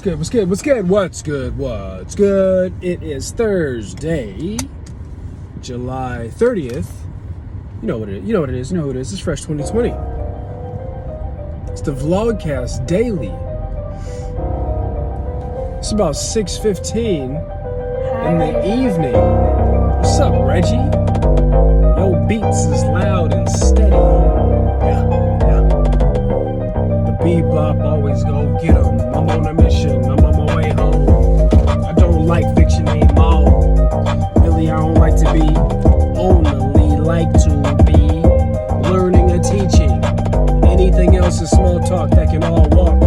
good? What's good? What's good? What's good? What's good? It is Thursday, July 30th. You know what it is. You know what it is. You know who it is. It's Fresh 2020. It's the Vlogcast Daily. It's about 6:15 in the evening. What's up, Reggie? Yo, beats is loud and steady. Yeah. The bebop always go get 'em. I'm on a mission. I'm on my way home. I don't like fiction anymore. Really, I don't like to be. Only like to be learning and teaching. Anything else is small talk that can all walk.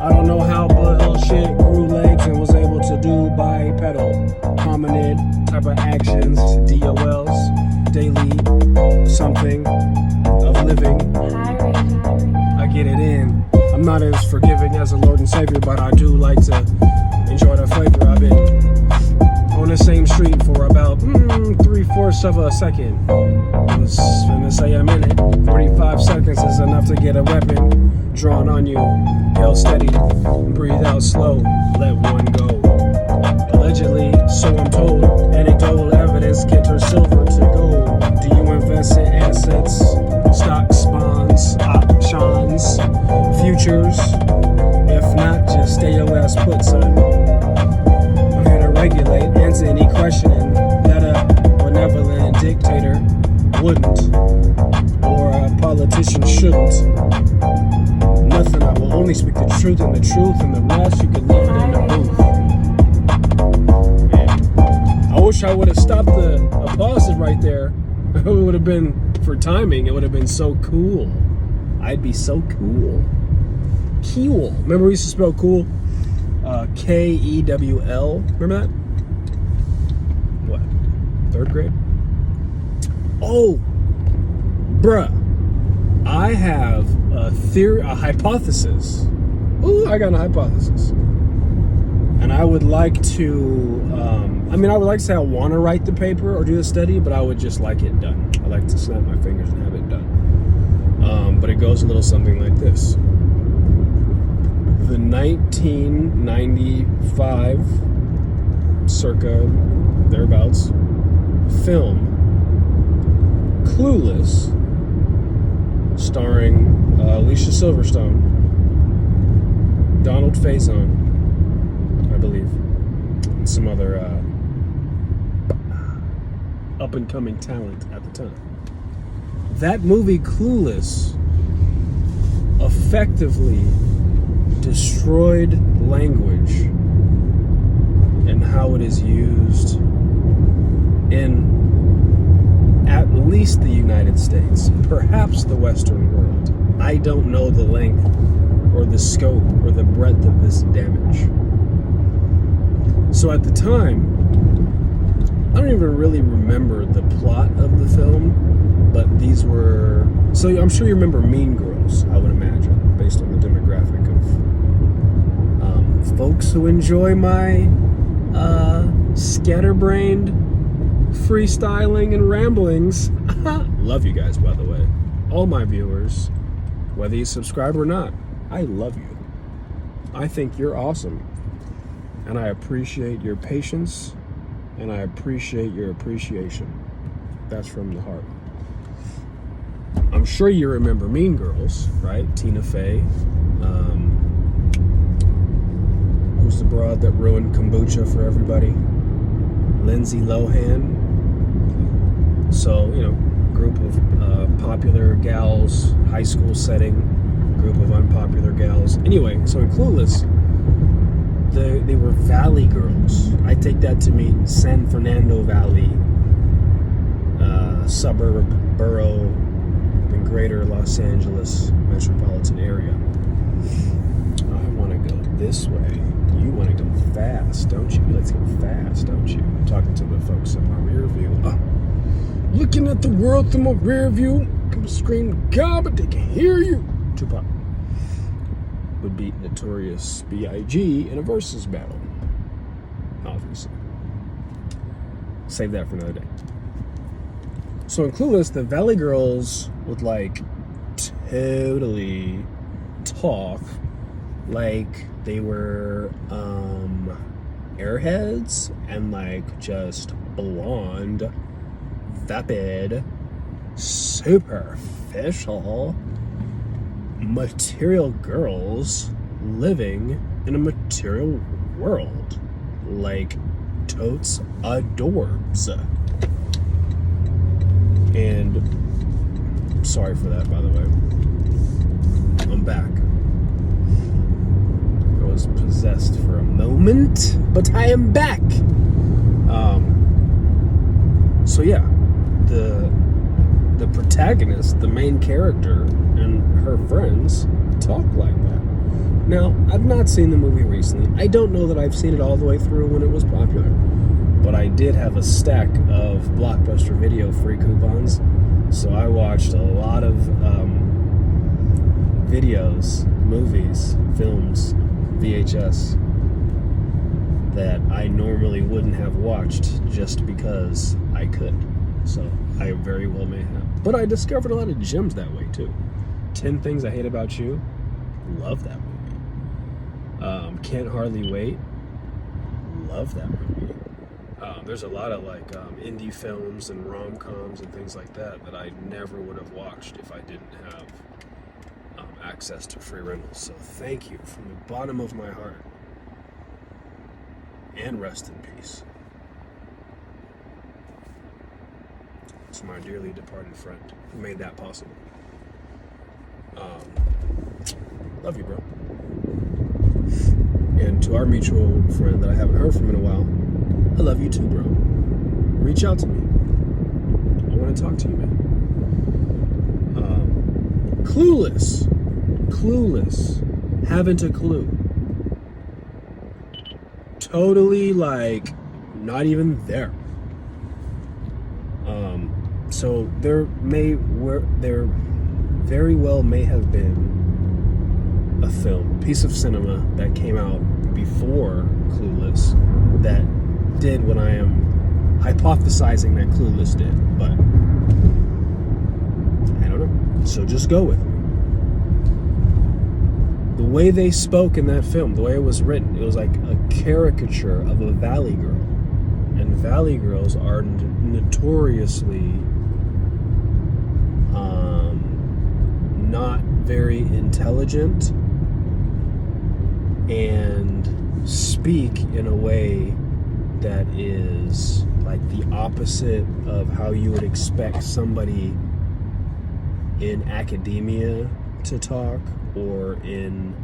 I don't know how, but shit grew legs and was able to do bipedal, hominid type of actions, DOLs, daily something of living. I get it in. I'm not as forgiving as a Lord and Savior, but I do like to enjoy the flavor. I've been on the same street for about 3/4 of a second. I was gonna say a minute. 45 seconds is enough to get a weapon drawn on you. Held steady, breathe out slow, let one go. Allegedly, so I'm told, anecdotal evidence can turn silver to gold. Do you invest in assets, stocks, bonds, options, futures? If not, just stay your ass put, son. I'm here to regulate, answer any questioning that a benevolent dictator wouldn't, or a politician shouldn't. Nothing, I will only speak the truth, and the rest you can leave it in the booth. Man, I wish I would have stopped the pauses right there. It would have been, for timing, it would have been so cool. I'd be so cool. Cool. Remember we used to spell cool? K-E-W-L. Remember that? What? 3rd grade? Oh, bruh. I have a theory, a hypothesis. Ooh, I got a hypothesis. And I would like to, I would like to say I want to write the paper or do the study, but I would just like it done. I like to snap my fingers and have it done. But it goes a little something like this. The 1995, circa thereabouts, film CLUELESS, starring Alicia Silverstone, Donald Faison, I believe, and some other up-and-coming talent at the time. That movie, CLUELESS, effectively destroyed language and how it is used in at least the United States, perhaps the Western world. I don't know the length or the scope or the breadth of this damage. So at the time, I don't even really remember the plot of the film, but these were... So I'm sure you remember Mean Girls, I would imagine, based on the demographic of folks who enjoy my scatterbrained freestyling and ramblings. Love you guys, by the way. All my viewers, whether you subscribe or not, I love you. I think you're awesome. And I appreciate your patience, and I appreciate your appreciation. That's from the heart. I'm sure you remember Mean Girls, right? Tina Fey. Who's the broad that ruined kombucha for everybody? Lindsay Lohan. So, group of popular gals, high school setting, group of unpopular gals. Anyway, so in CLUELESS, they were Valley girls. I take that to mean San Fernando Valley, suburb, borough, in greater Los Angeles metropolitan area. I want to go this way. You want to go fast, don't you? You like to go fast, don't you? I'm talking to the folks in my rear view. Looking at the world through my rear view. Come scream God, but they can hear you. Tupac would beat Notorious B.I.G. in a versus battle. Obviously. Save that for another day. So in CLUELESS, the Valley girls would totally talk like they were airheads and like just blonde, vapid, superficial, material girls living in a material world. Like, totes adorbs. And sorry for that, by the way. I'm back. I was possessed for a moment, but I am back. So yeah, the protagonist, the main character, and her friends talk like that. Now, I've not seen the movie recently. I don't know that I've seen it all the way through when it was popular, but I did have a stack of Blockbuster Video free coupons, so I watched a lot of videos, movies, films, VHS that I normally wouldn't have watched just because I could. So I very well may have. But I discovered a lot of gems that way too. 10 Things I Hate About You. Love that movie. Can't Hardly Wait. Love that movie. There's a lot of like indie films and rom-coms and things like that I never would have watched if I didn't have access to free rentals. So thank you from the bottom of my heart. And rest in peace to my dearly departed friend who made that possible. Love you, bro. And to our mutual friend that I haven't heard from in a while, I love you too, bro. Reach out to me. I want to talk to you, man. Clueless. Haven't a clue. Totally, like, not even there. So there very well may have been a film, a piece of cinema that came out before Clueless that did what I am hypothesizing that Clueless did, but I don't know. So just go with it. The way they spoke in that film, the way it was written, it was like a caricature of a valley girl. And valley girls are notoriously not very intelligent and speak in a way that is like the opposite of how you would expect somebody in academia to talk, or in,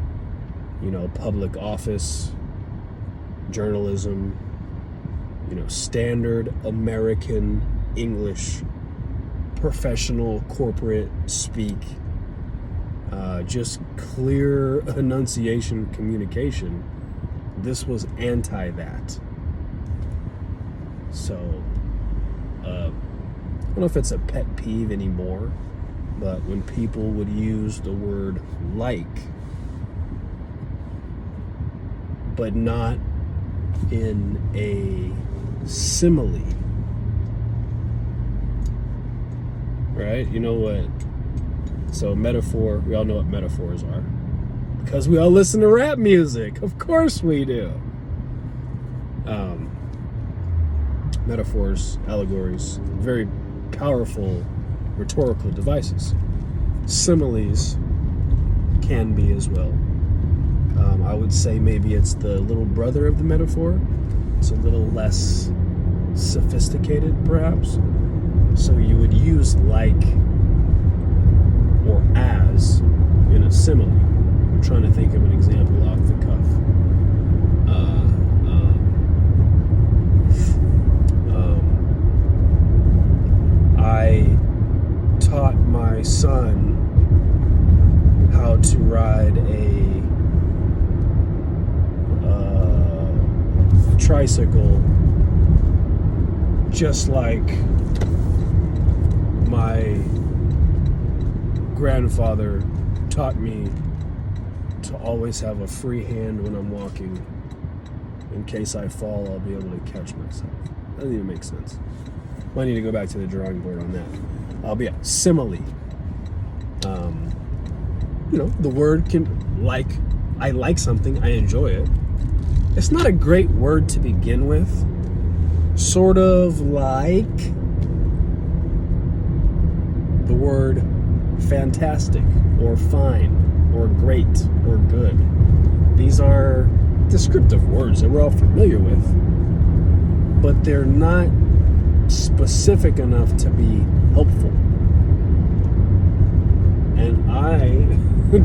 public office, journalism, standard American English, professional corporate speak, just clear enunciation communication. This was anti that. So, I don't know if it's a pet peeve anymore, but when people would use the word like, but not in a simile, right? You know what? So metaphor, we all know what metaphors are, because we all listen to rap music. Of course we do. Metaphors, allegories, very powerful rhetorical devices. Similes can be as well. I would say maybe it's the little brother of the metaphor. It's a little less sophisticated, perhaps. So you would use like or as in a simile. I'm trying to think of an example off the cuff. I taught my son how to ride a tricycle just like my grandfather taught me to always have a free hand when I'm walking. In case I fall, I'll be able to catch myself. That doesn't even make sense. Might need to go back to the drawing board on that. But yeah, simile. The word can, like I like something, I enjoy it. It's not a great word to begin with. Sort of like the word fantastic or fine or great or good. These are descriptive words that we're all familiar with, but they're not specific enough to be helpful. And I,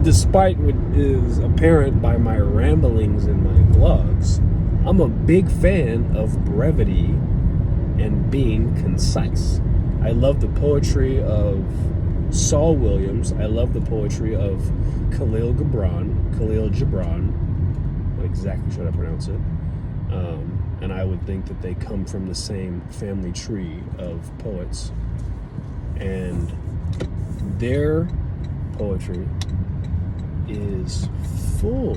despite what is apparent by my ramblings in my vlogs, I'm a big fan of brevity and being concise. I love the poetry of Saul Williams. I love the poetry of Khalil Gibran. Not exactly sure how to pronounce it. And I would think that they come from the same family tree of poets. And their poetry is full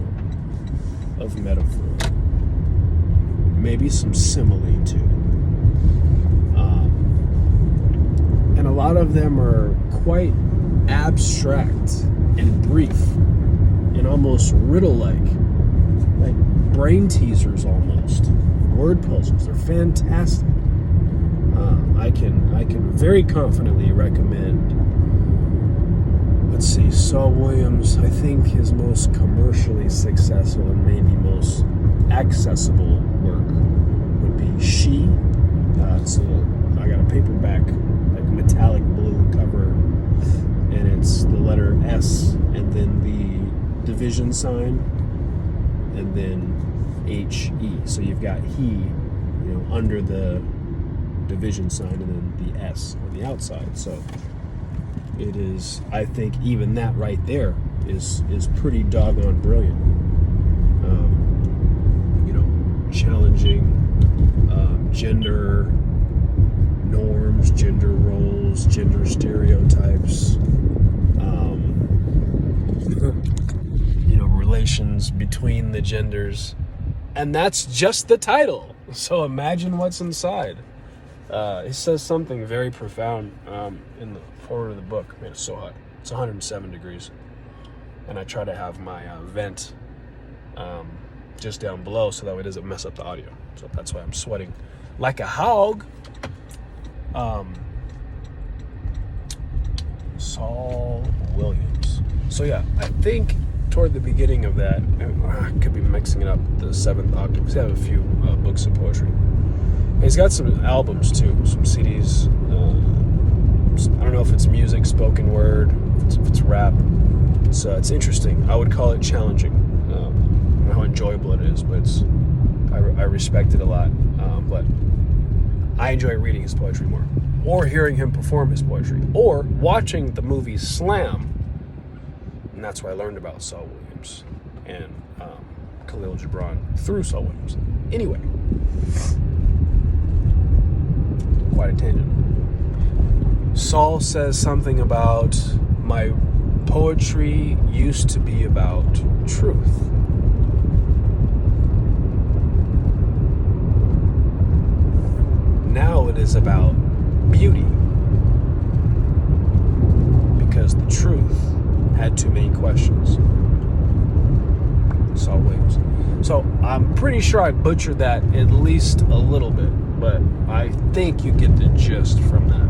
of metaphor. Maybe some simile too. And a lot of them are quite abstract and brief and almost riddle-like brain teasers almost. Word puzzles. They're fantastic. I can very confidently recommend, let's see, Saul Williams. I think his most commercially successful and maybe most accessible work would be She. I got a paperback, like metallic blue cover, and it's the letter S and then the division sign and then HE. So you've got he, under the division sign and then the S on the outside. So it is, I think even that right there is pretty doggone brilliant. Challenging gender norms, gender roles, gender stereotypes, relations between the genders. And that's just the title. So imagine what's inside. It says something very profound in the forward of the book. Man, it's so hot. It's 107 degrees. And I try to have my vent just down below so that way it doesn't mess up the audio. So that's why I'm sweating like a hog. Saul Williams. So yeah, I think toward the beginning of that, I could be mixing it up, the 7th octave, because I have a few books of poetry. And he's got some albums too, some CDs. I don't know if it's music, spoken word, if it's rap. So it's interesting. I would call it challenging. I don't know how enjoyable it is, but I respect it a lot. But I enjoy reading his poetry more, or hearing him perform his poetry, or watching the movie Slam. And that's where I learned about Saul Williams and Khalil Gibran through Saul Williams. Anyway, quite a tangent. Saul says something about my poetry used to be about truth. Now it is about beauty. Because the truth had too many questions. Saul Williams. So I'm pretty sure I butchered that at least a little bit, but I think you get the gist from that.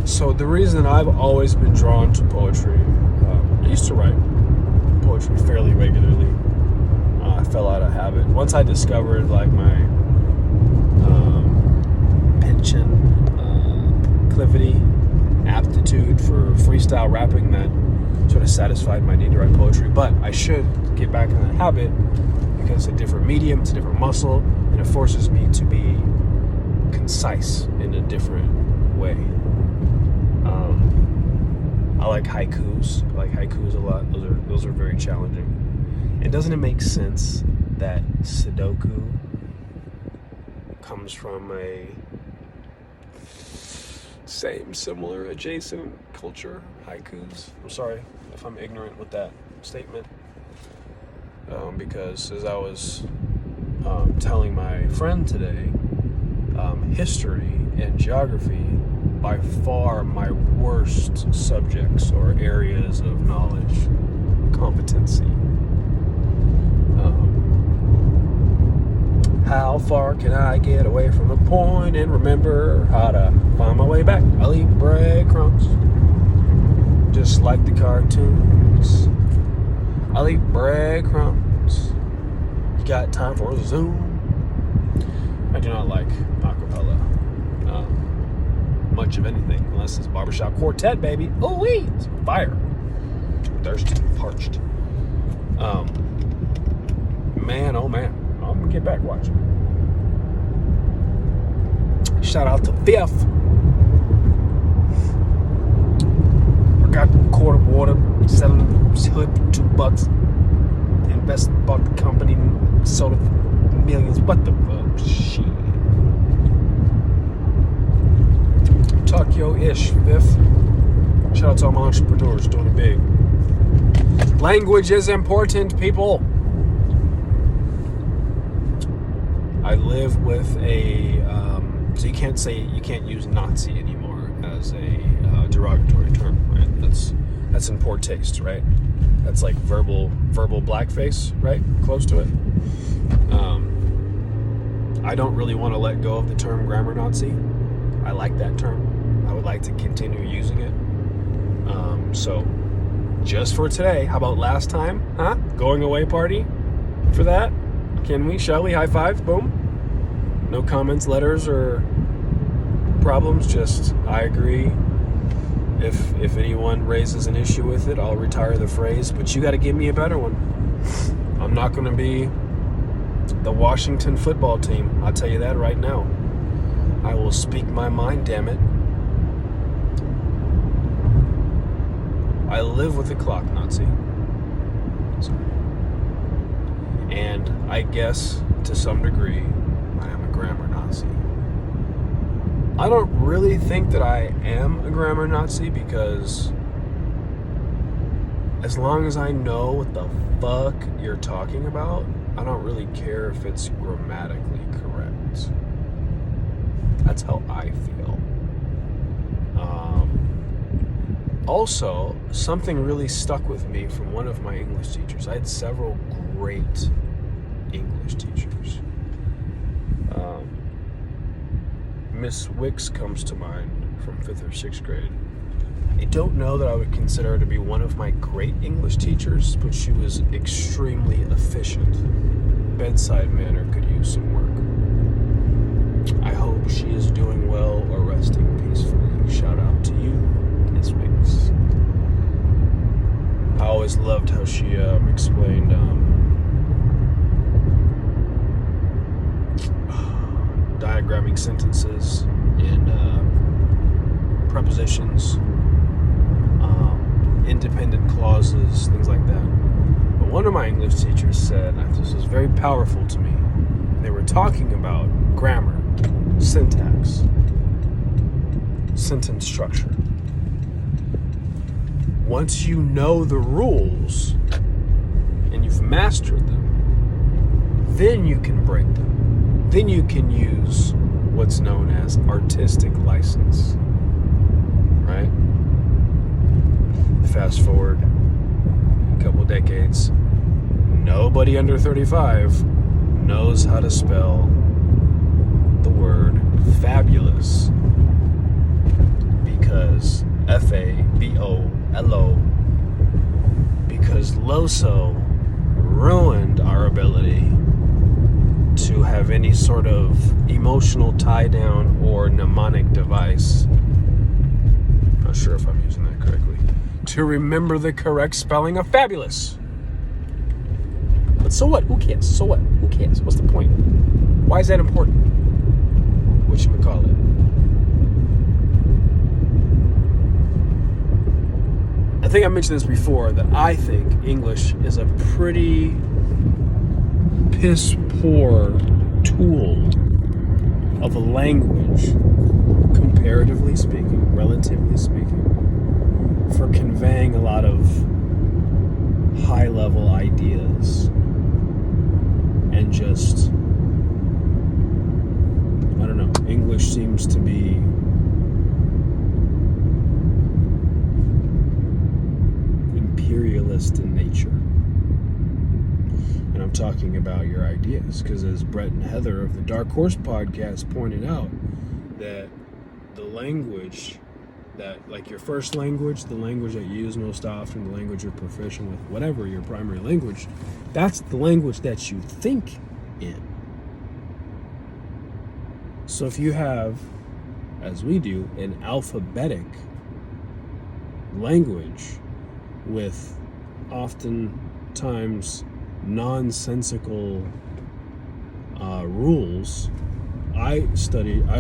So the reason I've always been drawn to poetry, I used to write poetry fairly regularly. I fell out of habit. Once I discovered like my penchant, proclivity, aptitude for freestyle rapping, that sort of satisfied my need to write poetry. But I should get back in that habit because it's a different medium, it's a different muscle, and it forces me to be concise in a different way. I like haikus. I like haikus a lot. Those are very challenging. And doesn't it make sense that Sudoku comes from a similar, adjacent culture? Haikus. I'm sorry if I'm ignorant with that statement. Because as I was telling my friend today, history and geography by far my worst subjects or areas of knowledge, competency. How far can I get away from the point and remember how to find my way back? I leave breadcrumbs, just like the cartoons. I leave breadcrumbs. You got time for a Zoom? I do not like acapella, much of anything, unless it's barbershop quartet, baby. Oh wee, it's fire. Thirsty, parched. Man, oh man. I'm gonna get back watching. Shout out to Fifth. I got a quart of water, selling hood for $2. Invest, bought the company, sold it for millions. What the fuck? Shit. Talk yo ish, Fifth. Shout out to all my entrepreneurs doing it big. Language is important, people. I live with a, so you can't use Nazi anymore as a derogatory term, right? That's in poor taste, right? That's like verbal blackface, right? Close to it. I don't really want to let go of the term grammar Nazi. I like that term. I would like to continue using it. So just for today, how about last time, huh? Going away party for that? Can we? Shall we? High fives. Boom. No comments, letters, or problems. Just I agree. If anyone raises an issue with it, I'll retire the phrase. But you got to give me a better one. I'm not going to be the Washington football team. I'll tell you that right now. I will speak my mind. Damn it. I live with the clock, Nazi. Sorry. And I guess, to some degree, I am a grammar Nazi. I don't really think that I am a grammar Nazi because as long as I know what the fuck you're talking about, I don't really care if it's grammatically correct. That's how I feel. Also, something really stuck with me from one of my English teachers. I had several great English teachers. Miss Wicks comes to mind from 5th or 6th grade. I don't know that I would consider her to be one of my great English teachers, but she was extremely efficient. Bedside manner could use some work. I hope she is doing well or resting peacefully. Shout out to you, Miss Wicks. I always loved how she explained diagramming sentences and prepositions, independent clauses, things like that. But one of my English teachers said, and this was very powerful to me, they were talking about grammar, syntax, sentence structure. Once you know the rules and you've mastered them, then you can break them. Then you can use what's known as artistic license, right? Fast forward a couple decades, nobody under 35 knows how to spell the word fabulous because F-A-B-O-L-O, because Loso ruined our ability to have any sort of emotional tie-down or mnemonic device. Not sure if I'm using that correctly. To remember the correct spelling of fabulous. But so what? Who cares? So what? Who cares? What's the point? Why is that important? Whatchamacallit? I think I mentioned this before, that I think English is a pretty piss poor tool of a language, comparatively speaking, relatively speaking, for conveying a lot of high level ideas and just, I don't know, English seems to be materialist in nature. And I'm talking about your ideas, because as Brett and Heather of the Dark Horse podcast pointed out, that the language that, like your first language, the language that you use most often, the language you're proficient with, whatever your primary language, that's the language that you think in. So if you have, as we do, an alphabetic language with oftentimes nonsensical rules, I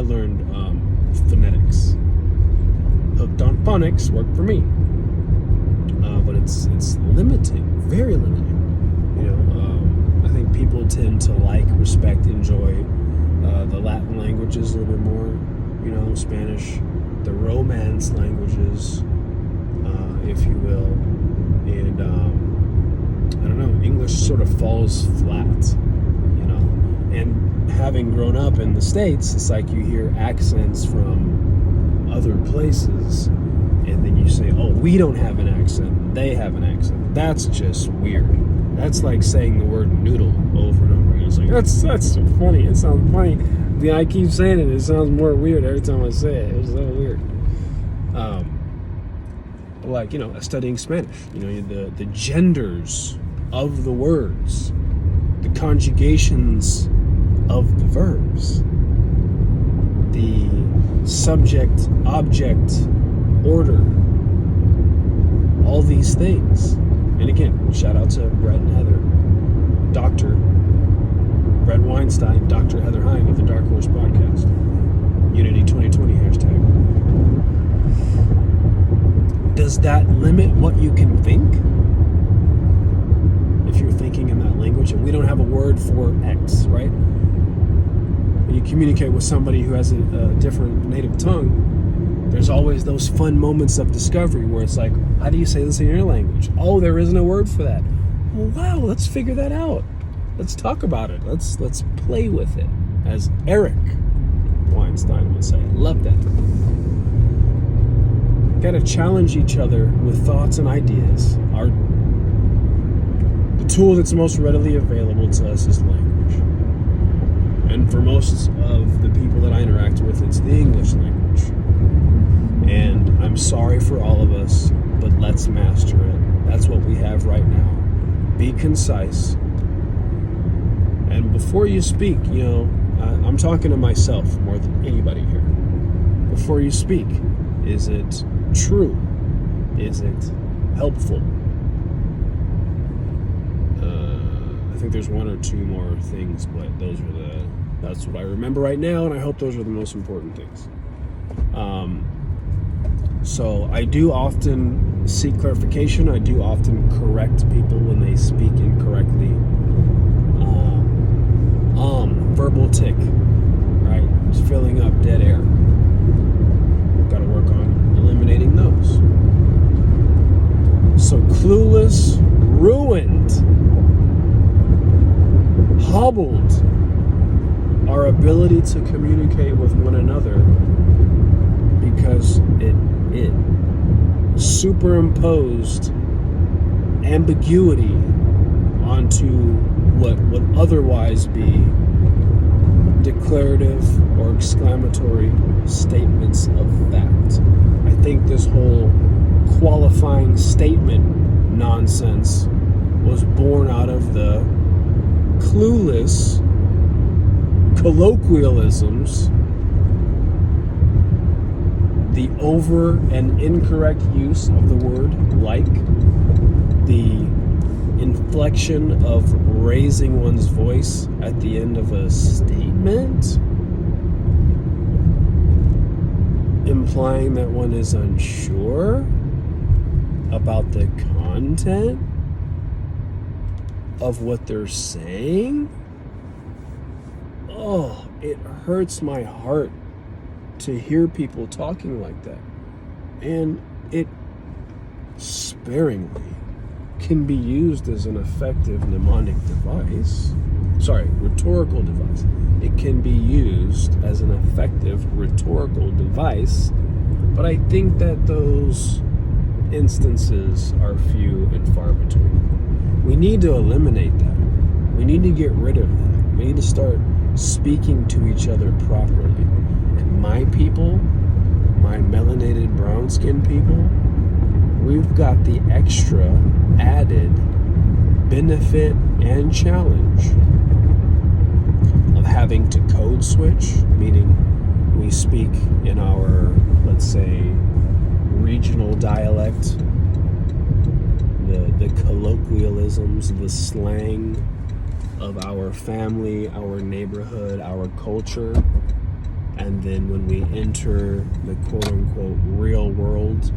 learned phonetics. Hooked on phonics worked for me, but it's limiting, very limiting. I think people tend to respect, enjoy the Latin languages a little bit more. Spanish, the Romance languages, if you will, and I don't know. English sort of falls flat, And having grown up in the States, it's like you hear accents from other places, and then you say, oh, we don't have an accent, they have an accent. That's just weird. That's like saying the word noodle over and over again. It's like, that's funny, it sounds funny. I keep saying it sounds more weird every time I say it. It's so weird. Studying Spanish, the genders of the words, the conjugations of the verbs, the subject, object, order, all these things. And again, shout out to Brett and Heather, Dr. Brett Weinstein, Dr. Heather Hine of the Dark Horse podcast. Unity 2020 hashtag. Does that limit what you can think? If you're thinking in that language, and we don't have a word for X, right? When you communicate with somebody who has a different native tongue, there's always those fun moments of discovery where it's like, how do you say this in your language? Oh, there isn't a word for that. Well, wow, let's figure that out. Let's talk about it. Let's play with it, as Eric Weinstein would say. Love that. Got to challenge each other with thoughts and ideas. The tool that's most readily available to us is language. And for most of the people that I interact with, it's the English language. And I'm sorry for all of us, but let's master it. That's what we have right now. Be concise. And before you speak, I'm talking to myself more than anybody here. Before you speak, is it true? Is it helpful? I think there's one or two more things, but that's what I remember right now, and I hope those are the most important things. So I do often seek clarification. I do often correct people when they speak incorrectly. Verbal tick, right? Just filling up dead air. Got to work on eliminating those. So clueless, ruined, hobbled our ability to communicate with one another because it superimposed ambiguity onto what would otherwise be declarative or exclamatory statements of fact. I think this whole qualifying statement nonsense was born out of the clueless colloquialisms, the over and incorrect use of the word like, the inflection of raising one's voice at the end of a statement, implying that one is unsure about the content of what they're saying. Oh, it hurts my heart to hear people talking like that. And it sparingly can be used as an effective mnemonic device. Rhetorical device. It can be used as an effective rhetorical device. But I think that those instances are few and far between. We need to eliminate that. We need to get rid of that. We need to start speaking to each other properly. And my people, my melanated brown-skinned people, we've got the extra added benefit and challenge of having to code switch, meaning we speak in our, let's say, regional dialect, the colloquialisms, the slang of our family, our neighborhood, our culture. And then when we enter the quote-unquote real world,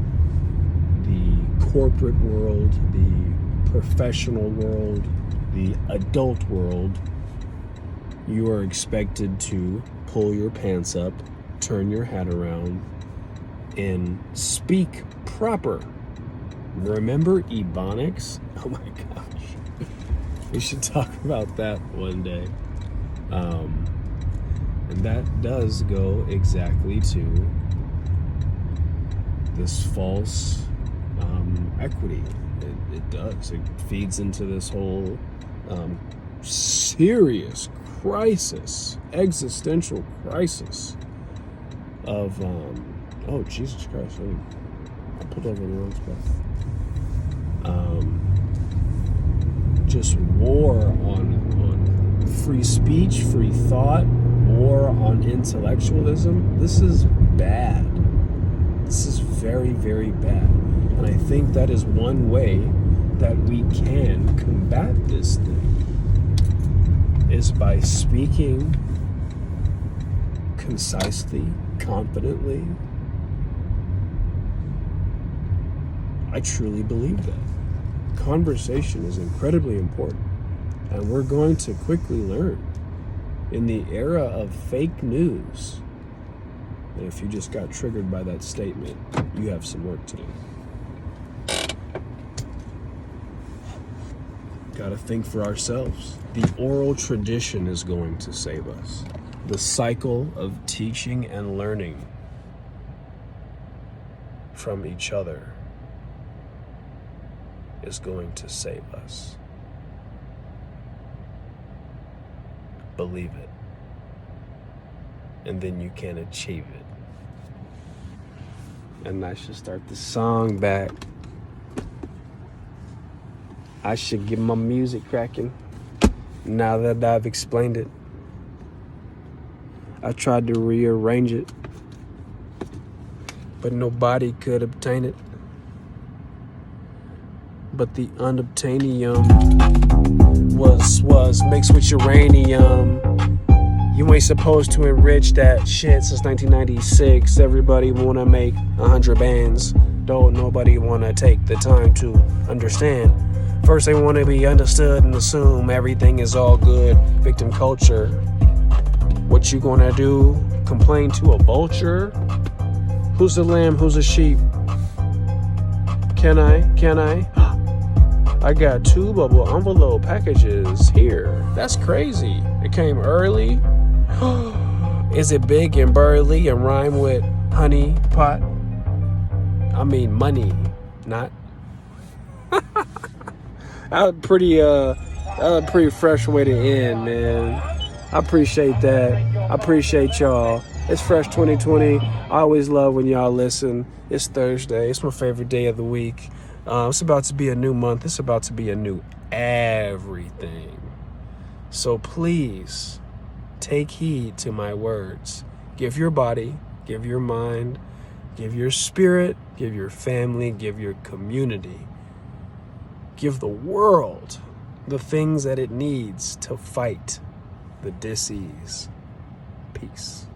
the corporate world, the professional world, the adult world, you are expected to pull your pants up, turn your hat around, and speak proper. Remember Ebonics? Oh my gosh. We should talk about that one day. And that does go exactly to this false equity. It does. It feeds into this whole serious crisis, existential crisis of, oh, Jesus Christ, I pulled over in the wrong spot. Just war on free speech, free thought, war on intellectualism. This is bad. This is very, very bad. And I think that is one way that we can combat this thing, is by speaking concisely, confidently. I truly believe that. Conversation is incredibly important, and we're going to quickly learn in the era of fake news. And if you just got triggered by that statement, you have some work to do. Got to think for ourselves. The oral tradition is going to save us. The cycle of teaching and learning from each other is going to save us. Believe it. And then you can achieve it. And I should start the song back. I should get my music cracking now that I've explained it. I tried to rearrange it, but nobody could obtain it. But the unobtainium was mixed with uranium. You ain't supposed to enrich that shit since 1996. Everybody wanna make 100 bands. Don't nobody wanna take the time to understand. First they wanna be understood and assume everything is all good. Victim culture. What you gonna do? Complain to a vulture? Who's the lamb? Who's the sheep? Can I? I got 2 bubble envelope packages here. That's crazy. It came early. Is it big and burly and rhyme with honey pot? I mean money, not. That was a pretty fresh way to end, man. I appreciate that. I appreciate y'all. It's Fresh 2020. I always love when y'all listen. It's Thursday. It's my favorite day of the week. It's about to be a new month. It's about to be a new everything. So please take heed to my words. Give your body, give your mind, give your spirit, give your family, give your community, give the world the things that it needs to fight the disease. Peace.